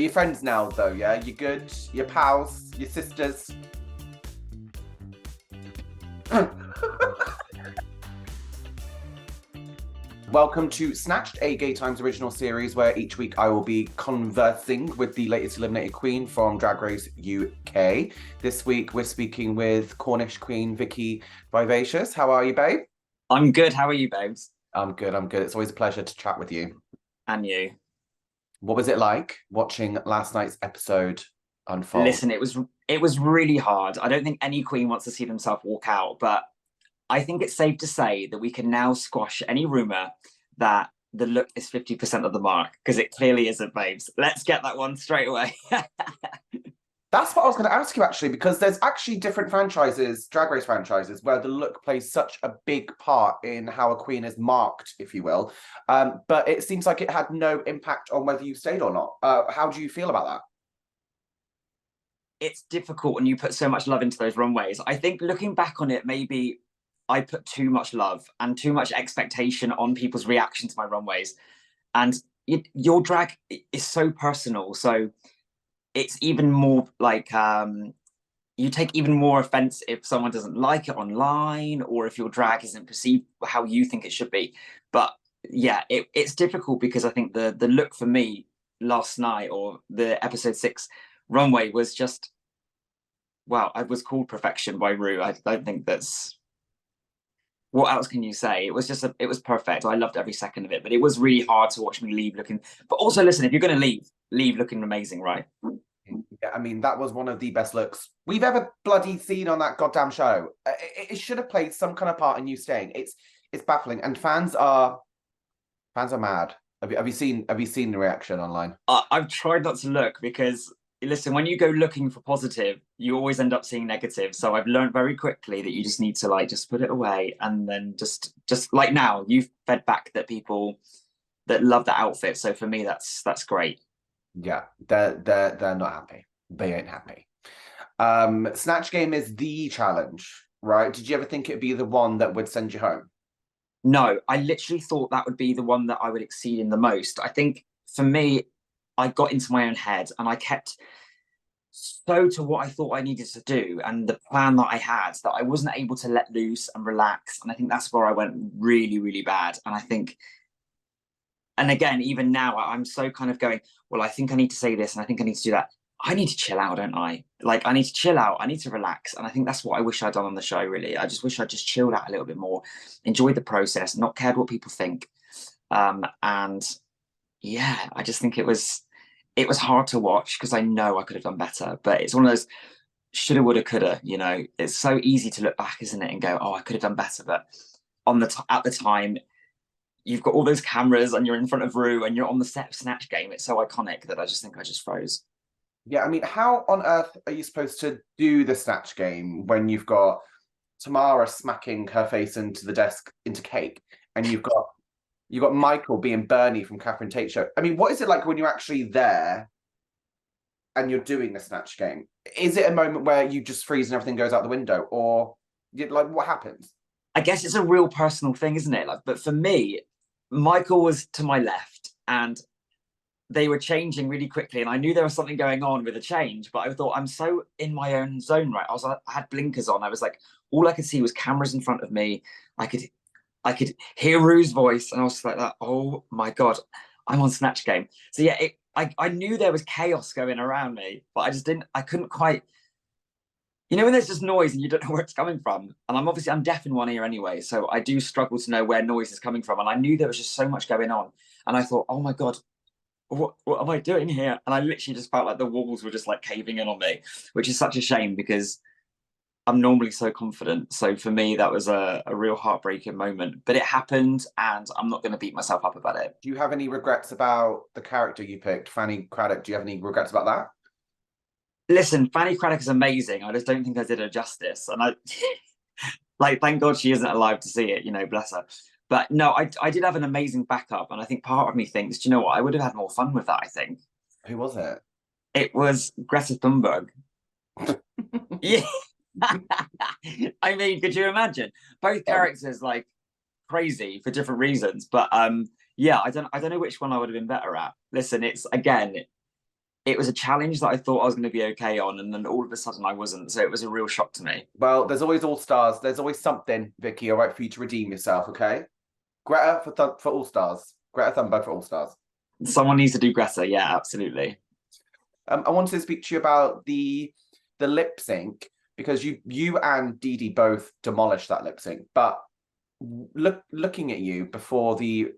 your friends now, though, yeah? You're good? Your pals? Your sisters? Welcome to Snatched, a Gay Times original series where each week I will be conversing with the latest eliminated queen from Drag Race UK. This week we're speaking with Cornish queen Vicki Vivacious. How are you, babe? I'm good. How are you, babes? I'm good. It's always a pleasure to chat with you. And you? What was it like watching last night's episode unfold? Listen, it was really hard. I don't think any queen wants to see themselves walk out, but I think it's safe to say that we can now squash any rumor that the look is 50% of the mark, because it clearly isn't, babes. Let's get that one straight away. That's what I was going to ask you, actually, because there's actually different franchises, Drag Race franchises, where the look plays such a big part in how a queen is marked, if you will. But it seems like it had no impact on whether you stayed or not. How do you feel about that? It's difficult when you put so much love into those runways. I think looking back on it, maybe I put too much love and too much expectation on people's reaction to my runways. And your drag is so personal. So it's even more like you take even more offense if someone doesn't like it online, or if your drag isn't perceived how you think it should be. But yeah, it's difficult because I think the look for me last night, or the episode 6 runway, was just, wow, I was called perfection by Rue. I don't think that's, what else can you say? It was just it was perfect. I loved every second of it, but it was really hard to watch me leave looking. But also, listen, if you're going to leave looking amazing, right? Yeah, I mean, that was one of the best looks we've ever bloody seen on that goddamn show. It should have played some kind of part in you staying. It's baffling, and fans are mad. Have you seen the reaction online? I've tried not to look because, listen, when you go looking for positive, you always end up seeing negative. So I've learned very quickly that you just need to just put it away, and then just like now you've fed back that people that love the outfit. So for me, that's great. Yeah, they're not happy. They ain't happy. Snatch Game is the challenge, right? Did you ever think it'd be the one that would send you home? No, I literally thought that would be the one that I would exceed in the most. I think for me, I got into my own head and I kept so to what I thought I needed to do and the plan that I had, that I wasn't able to let loose and relax. And I think that's where I went really, really bad. And I think, and again, even now, I'm so kind of going, well, I think I need to say this and I think I need to do that. I need to chill out, don't I? Like, I need to chill out. I need to relax. And I think that's what I wish I'd done on the show, really. I just wish I'd just chilled out a little bit more, enjoyed the process, not cared what people think. And yeah, I just think it was hard to watch because I know I could have done better. But it's one of those shoulda, woulda, coulda, It's so easy to look back, isn't it, and go, oh, I could have done better. But at the time, you've got all those cameras and you're in front of Rue and you're on the set of Snatch Game. It's so iconic that I just think I just froze. Yeah, I mean, how on earth are you supposed to do the Snatch Game when you've got Tamara smacking her face into the desk into cake, and you've got Michael being Bernie from Catherine Tate show? I mean, what is it like when you're actually there and you're doing the Snatch Game? Is it a moment where you just freeze and everything goes out the window, or like what happens? I guess it's a real personal thing, isn't it? Like, but for me, Michael was to my left and they were changing really quickly, and I knew there was something going on with the change, but I thought, I'm so in my own zone, right? I had blinkers on. I was like, all I could see was cameras in front of me. I could hear Rue's voice, and I was like, that, oh my God, I'm on Snatch Game. So yeah, I knew there was chaos going around me, but I couldn't quite, when there's just noise and you don't know where it's coming from. And I'm deaf in one ear anyway, so I do struggle to know where noise is coming from. And I knew there was just so much going on. And I thought, oh my God, what am I doing here? And I literally just felt like the walls were just like caving in on me, which is such a shame because I'm normally so confident. So for me, that was a real heartbreaking moment. But it happened, and I'm not going to beat myself up about it. Do you have any regrets about the character you picked, Fanny Craddock? Do you have any regrets about that? Listen, Fanny Craddock is amazing. I just don't think I did her justice. And I like, thank God she isn't alive to see it, bless her. But no, I did have an amazing backup. And I think part of me thinks, do you know what? I would have had more fun with that, I think. Who was it? It was Greta Thunberg. Yeah. I mean, could you imagine? Both characters like crazy for different reasons. But yeah, I don't know which one I would have been better at. Listen, it's again, it was a challenge that I thought I was going to be okay on, and then all of a sudden I wasn't. So it was a real shock to me. Well, there's always All Stars. There's always something, Vicky, all right, for you to redeem yourself, okay? Greta for All Stars. Greta Thunberg for All Stars. Someone needs to do Greta. Yeah, absolutely. I wanted to speak to you about the lip sync, because you and Dee Dee both demolished that lip sync. But looking at you before the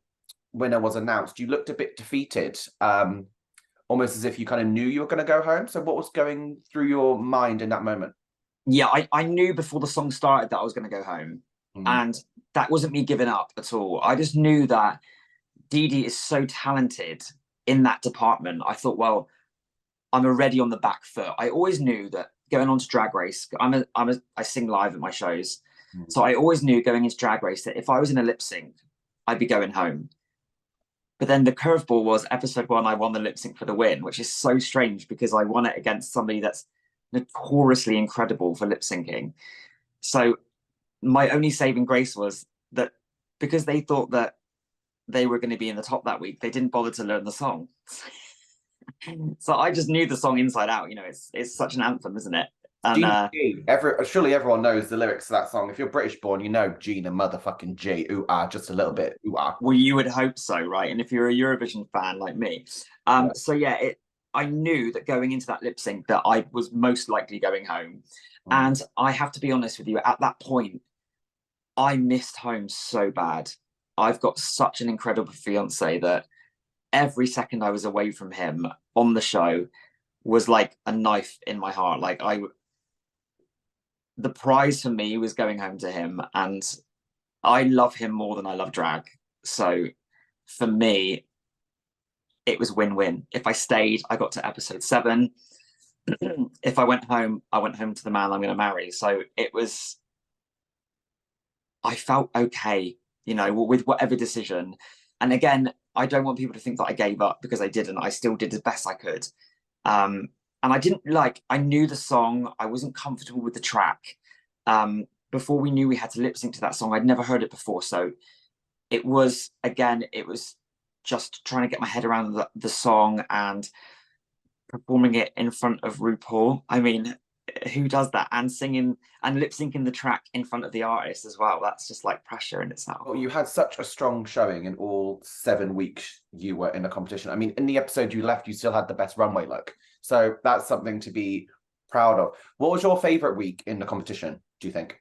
winner was announced, you looked a bit defeated, almost as if you kind of knew you were going to go home. So what was going through your mind in that moment? Yeah, I knew before the song started that I was going to go home. And that wasn't me giving up at all. I just knew that Dee Dee is so talented in that department. I thought, well, I'm already on the back foot. I always knew that going on to Drag Race, I sing live at my shows. So I always knew going into Drag Race that if I was in a lip sync, I'd be going home. But then the curveball was episode 1, I won the lip sync for the win, which is so strange because I won it against somebody that's notoriously incredible for lip syncing. So my only saving grace was that because they thought that they were going to be in the top that week, they didn't bother to learn the song. So I just knew the song inside out. You know, it's such an anthem, isn't it? And surely everyone knows the lyrics to that song. If you're British born, you know Gina motherfucking G, ooh ah, just a little bit, ooh ah. Well, you would hope so, right? And if you're a Eurovision fan like me, so yeah, I knew that going into that lip sync that I was most likely going home. And I have to be honest with you, at that point, I missed home so bad. I've got such an incredible fiance that every second I was away from him on the show was like a knife in my heart. Like the prize for me was going home to him, and I love him more than I love drag. So for me, it was win-win. If I stayed, I got to episode 7. If I went home, I went home to the man I'm going to marry. So I felt okay, you know, with whatever decision. And again, I don't want people to think that I gave up, because I didn't. I still did as best I could. And I knew the song. I wasn't comfortable with the track. Before we knew we had to lip sync to that song, I'd never heard it before. So it was just trying to get my head around the song and performing it in front of RuPaul. I mean, who does that? And singing and lip syncing the track in front of the artist as well. That's just like pressure in itself. Well, you had such a strong showing in all 7 weeks you were in the competition. I mean, in the episode you left, you still had the best runway look. So that's something to be proud of. What was your favorite week in the competition, do you think?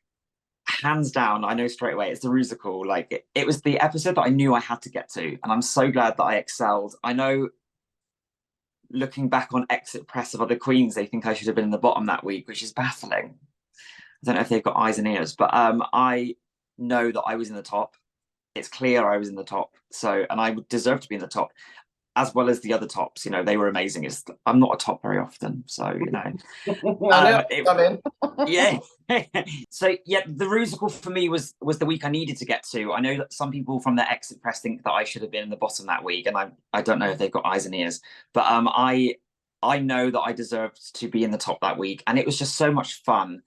Hands down, I know straight away, it's the Rusical. Like it was the episode that I knew I had to get to. And I'm so glad that I excelled. I know looking back on exit press of other queens, they think I should have been in the bottom that week, which is baffling. I don't know if they've got eyes and ears, but I know that I was in the top. It's clear I was in the top. So, and I deserve to be in the top, as well as the other tops. You know, they were amazing. I'm not a top very often, so you know. Yeah. So yeah, the Rusical for me was the week I needed to get to. I know that some people from the exit press think that I should have been in the bottom that week, and I don't know if they've got eyes and ears, but I know that I deserved to be in the top that week, and it was just so much fun.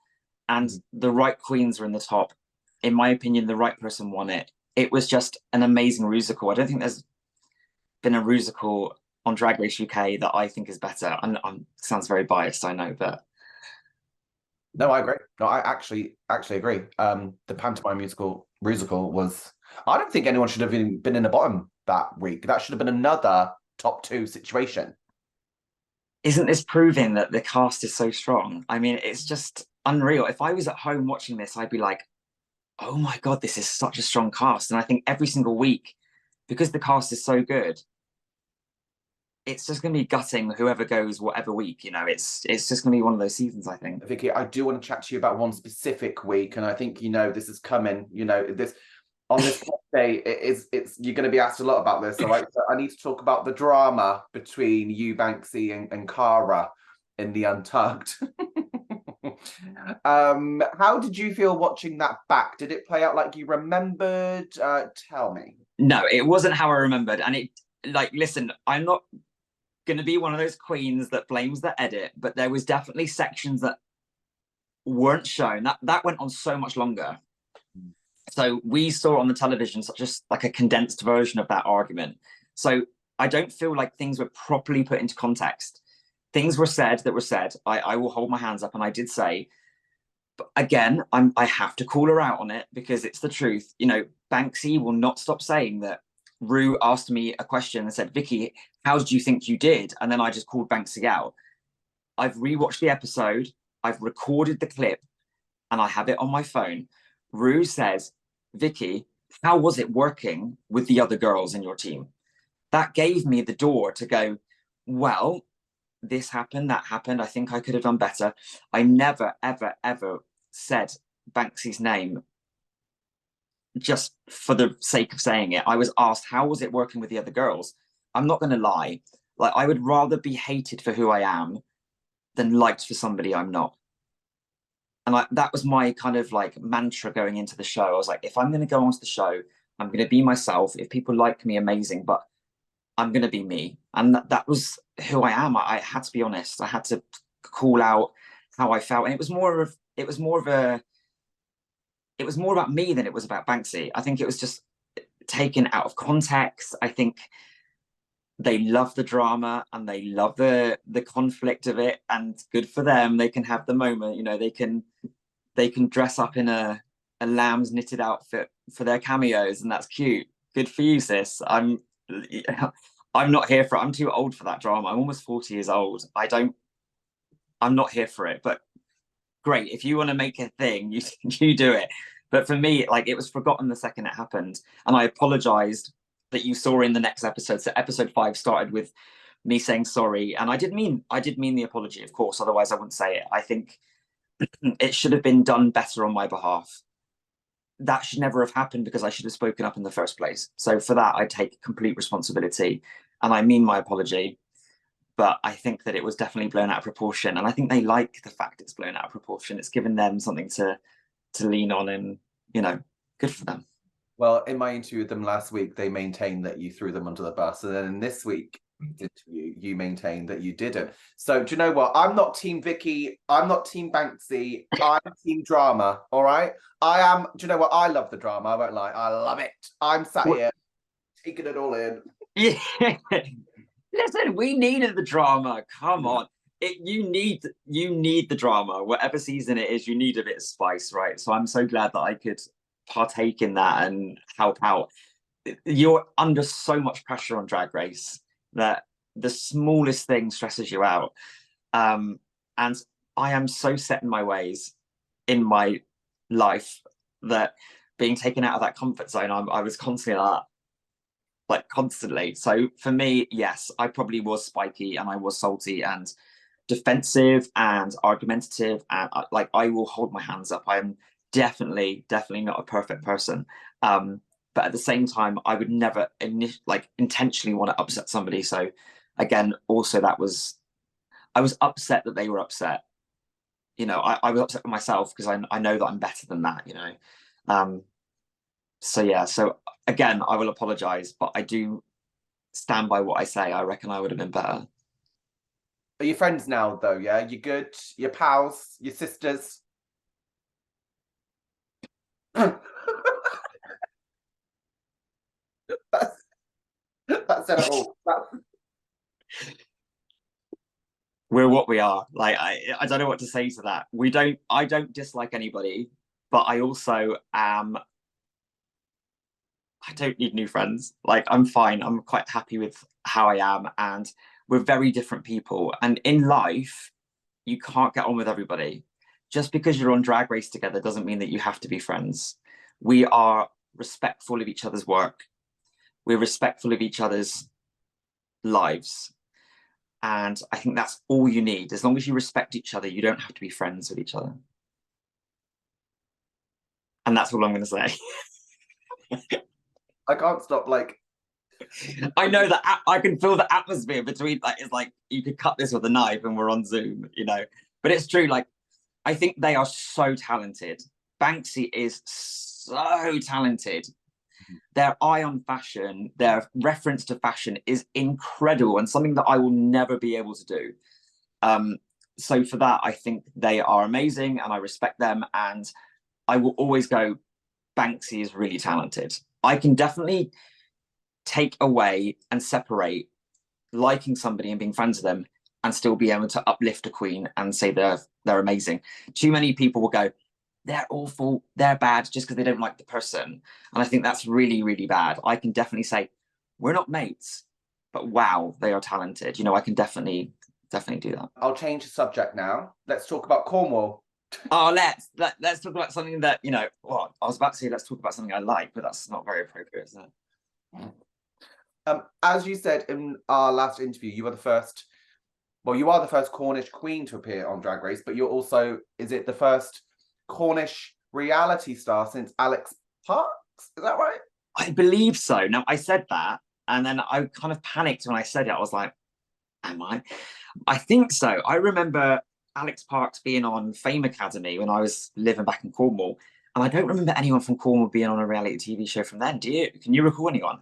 And the right queens were in the top. In my opinion, the right person won it. It was just an amazing Rusical. I don't think there's been a Rusical on Drag Race UK that I think is better. And sounds very biased, I know, but no, I agree. No, I actually agree. The pantomime Rusical was. I don't think anyone should have been in the bottom that week. That should have been another top 2 situation. Isn't this proving that the cast is so strong? I mean, it's just unreal. If I was at home watching this, I'd be like, oh my God, this is such a strong cast. And I think every single week, because the cast is so good, it's just going to be gutting whoever goes whatever week. You know, it's just going to be one of those seasons, I think. Vicky, I do want to chat to you about one specific week, and I think you know this is coming. You know this on this day. It's you're going to be asked a lot about this. All right, so I need to talk about the drama between you, Banksie, and Cara in the Untucked. How did you feel watching that back? Did it play out like you remembered? Tell me. No, it wasn't how I remembered, and listen, I'm not going to be one of those queens that blames the edit, but there was definitely sections that weren't shown. That went on so much longer. So we saw on the television just like a condensed version of that argument. So I don't feel like things were properly put into context. things were said that were said. I will hold my hands up, and I did say, but again, I have to call her out on it because it's the truth. You know, Banksie will not stop saying that. Rue asked me a question and said, Vicky, how do you think you did? And then I just called Banksie out. I've rewatched the episode, I've recorded the clip, and I have it on my phone. Rue says, Vicky, how was it working with the other girls in your team? That gave me the door to go, well, this happened, that happened. I think I could have done better. I never, ever, ever said Banksie's name just for the sake of saying it. I was asked, how was it working with the other girls? I'm not going to lie. Like, I would rather be hated for who I am than liked for somebody I'm not. And that was my kind of like mantra going into the show. I was like, if I'm going to go onto the show, I'm going to be myself. If people like me, amazing, but I'm going to be me. And that was who I am. I had to be honest. I had to call out how I felt. And it was more about me than it was about Banksie. I think it was just taken out of context. I think they love the drama and they love the conflict of it, and good for them. They can have the moment, you know, they can dress up in a lamb's knitted outfit for their cameos, and that's cute. Good for you, sis. I'm not here for it. I'm too old for that drama. I'm almost 40 years old. I'm not here for it, but great. If you want to make a thing, you do it. But for me, like, it was forgotten the second it happened. And I apologized that you saw in the next episode. So episode 5 started with me saying sorry. And I did mean the apology, of course. Otherwise I wouldn't say it. I think it should have been done better on my behalf. That should never have happened because I should have spoken up in the first place. So for that, I take complete responsibility. And I mean my apology. But I think that it was definitely blown out of proportion. And I think they like the fact it's blown out of proportion. It's given them something to lean on, and, you know, good for them. Well, in my interview with them last week, they maintained that you threw them under the bus. And then in this week's interview, you maintained that you didn't. So do you know what? I'm not Team Vicki. I'm not Team Banksie. I'm Team Drama, all right? I am. Do you know what? I love the drama. I won't lie. I love it. I'm sat here taking it all in. Yeah. Listen, we needed the drama. Come on. You need the drama. Whatever season it is, you need a bit of spice, right? So I'm so glad that I could partake in that and help out. You're under so much pressure on Drag Race that the smallest thing stresses you out. And I am so set in my ways in my life that being taken out of that comfort zone, I was constantly like constantly. So for me, yes, I probably was spiky and I was salty and defensive and argumentative, and I will hold my hands up. I am definitely not a perfect person, but at the same time, I would never intentionally want to upset somebody. So again, also I was upset that they were upset. You know, I was upset with myself because I know that I'm better than that, you know. So yeah, so again, I will apologize, but I do stand by what I say. I reckon I would have been better. Are you friends now, though? Yeah, you good? Your pals, your sisters. That's it all. We're what we are. Like, I don't know what to say to that. I don't dislike anybody, but I also am. I don't need new friends. Like, I'm fine. I'm quite happy with how I am, and we're very different people. And in life, you can't get on with everybody. Just because you're on Drag Race together doesn't mean that you have to be friends. We are respectful of each other's work. We're respectful of each other's lives. And I think that's all you need. As long as you respect each other, you don't have to be friends with each other. And that's all I'm going to say. I can't stop, like... I know that I can feel the atmosphere between, like, it's like you could cut this with a knife and we're on Zoom, you know. But it's true, like, I think they are so talented. Banksie is so talented. Their eye on fashion, their reference to fashion is incredible and something that I will never be able to do. So for that, I think they are amazing and I respect them, and I will always go, Banksie is really talented. I can definitely take away and separate liking somebody and being friends with them and still be able to uplift a queen and say they're amazing. Too many people will go, they're awful, they're bad just because they don't like the person. And I think that's really, really bad. I can definitely say, we're not mates, but wow, they are talented. You know, I can definitely do that. I'll change the subject now. Let's talk about Cornwall. Oh, let's talk about something that, you know, well, I was about to say let's talk about something I like, but that's not very appropriate, is it? As you said in our last interview, you are the first Cornish queen to appear on Drag Race, but you're also, is it the first Cornish reality star since Alex Parks? Is that right? I believe so. Now, I said that, and then I kind of panicked when I said it. I was like, am I? I think so. I remember Alex Parks being on Fame Academy when I was living back in Cornwall, and I don't remember anyone from Cornwall being on a reality TV show from then. Do you? Can you recall anyone?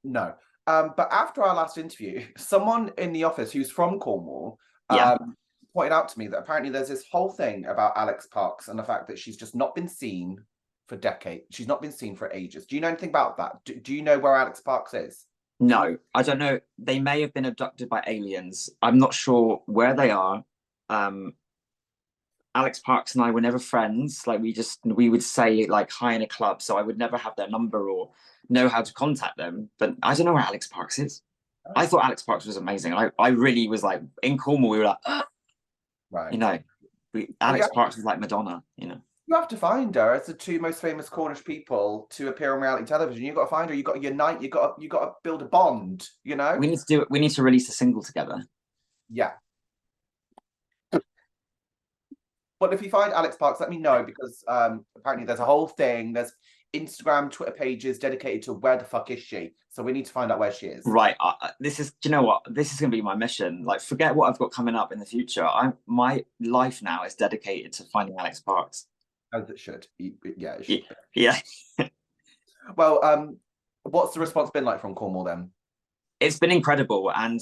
No. But after our last interview, someone in the office who's from Cornwall pointed out to me that apparently there's this whole thing about Alex Parks and the fact that she's just not been seen for decades. She's not been seen for ages. Do you know anything about that? Do you know where Alex Parks is? No, I don't know. They may have been abducted by aliens. I'm not sure where they are. Alex Parks and I were never friends. Like we would say like hi in a club, so I would never have their number or know how to contact them. But I don't know where Alex Parks is. I thought Alex Parks was amazing. I really was like in Cornwall. We were like, right. You know, Alex Parks was like Madonna. You know, you have to find her as the two most famous Cornish people to appear on reality television. You've got to find her. You've got to unite. You've got to build a bond. You know, we need to do it. We need to release a single together. Yeah. But if you find Alex Parks, let me know, because apparently there's a whole thing. There's Instagram, Twitter pages dedicated to where the fuck is she. So we need to find out where she is. Right. Do you know what? This is going to be my mission. Like, forget what I've got coming up in the future. My life now is dedicated to finding Alex Parks. As it should. Yeah, it should. Yeah. Well, what's the response been like from Cornwall then? It's been incredible. And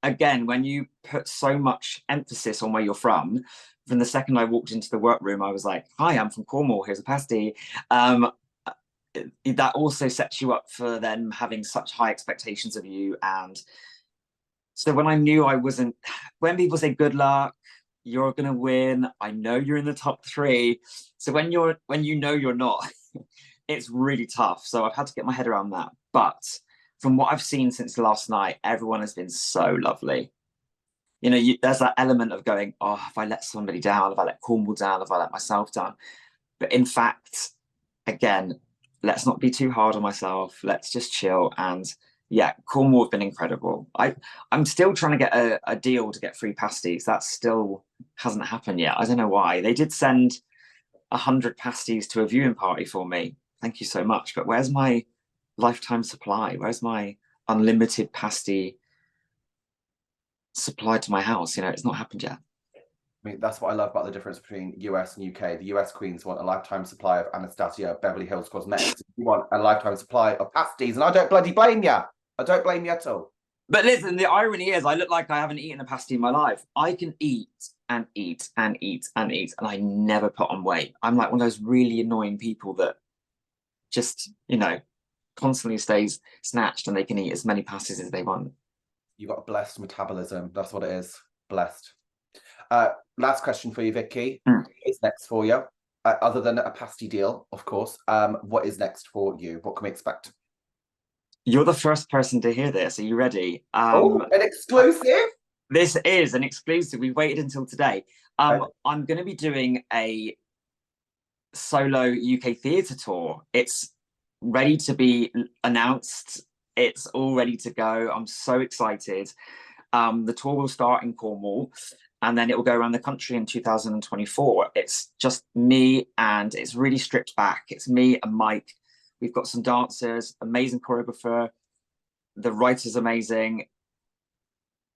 again, when you put so much emphasis on where you're from the second I walked into the workroom, I was like, hi, I'm from Cornwall, here's a pasty. That also sets you up for them having such high expectations of you. And so when I knew I wasn't, when people say good luck, you're gonna win, I know you're in the top 3. So when you know you're not, it's really tough. So I've had to get my head around that. But from what I've seen since last night, everyone has been so lovely. You know, there's that element of going, oh, if I let somebody down, if I let Cornwall down, if I let myself down. But in fact, again, let's not be too hard on myself. Let's just chill. And yeah, Cornwall have been incredible. I'm still trying to get a deal to get free pasties. That still hasn't happened yet. I don't know why. They did send 100 pasties to a viewing party for me. Thank you so much. But where's my lifetime supply? Where's my unlimited pasty supplied to my house? You know, it's not happened yet. I mean, that's what I love about the difference between US and UK. The US queens want a lifetime supply of Anastasia Beverly Hills Cosmetics. You want a lifetime supply of pasties, and I don't bloody blame you. I don't blame you at all. But listen, the irony is I look like I haven't eaten a pasty in my life. I can eat and eat and eat and eat, and I never put on weight. I'm like one of those really annoying people that just, you know, constantly stays snatched and they can eat as many pasties as they want. You've got a blessed metabolism. That's what it is. Blessed. Last question for you, Vicki. What is next for you? Other than a pasty deal, of course. What is next for you? What can we expect? You're the first person to hear this. Are you ready? Oh, an exclusive? This is an exclusive. We waited until today. I'm going to be doing a solo UK theatre tour. It's ready to be announced. It's all ready to go. I'm so excited. The tour will start in Cornwall, and then it will go around the country in 2024. It's just me, and it's really stripped back. It's me and Mike. We've got some dancers, amazing choreographer. The writer's amazing.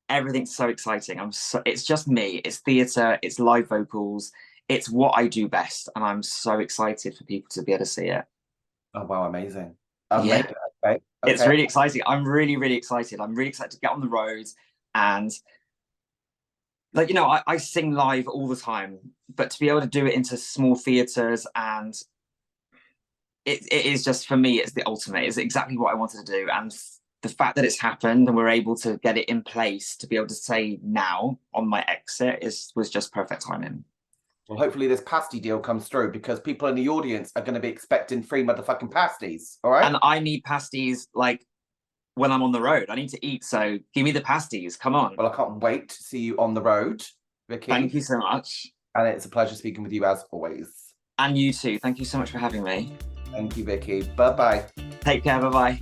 Everything's so exciting. It's just me. It's theatre. It's live vocals. It's what I do best, and I'm so excited for people to be able to see it. Oh wow, amazing! Yeah. Okay. It's really exciting. I'm really, really excited. I'm really excited to get on the road and, like, you know, I sing live all the time, but to be able to do it into small theatres, and it is just, for me, it's the ultimate. It's exactly what I wanted to do. And the fact that it's happened and we're able to get it in place to be able to say now on my exit was just perfect timing. Well, hopefully this pasty deal comes through, because people in the audience are going to be expecting free motherfucking pasties. All right. And I need pasties like when I'm on the road. I need to eat, so give me the pasties. Come on. Well, I can't wait to see you on the road, Vicki. Thank you so much. And it's a pleasure speaking with you as always. And you too. Thank you so much for having me. Thank you, Vicki. Bye-bye. Take care. Bye-bye.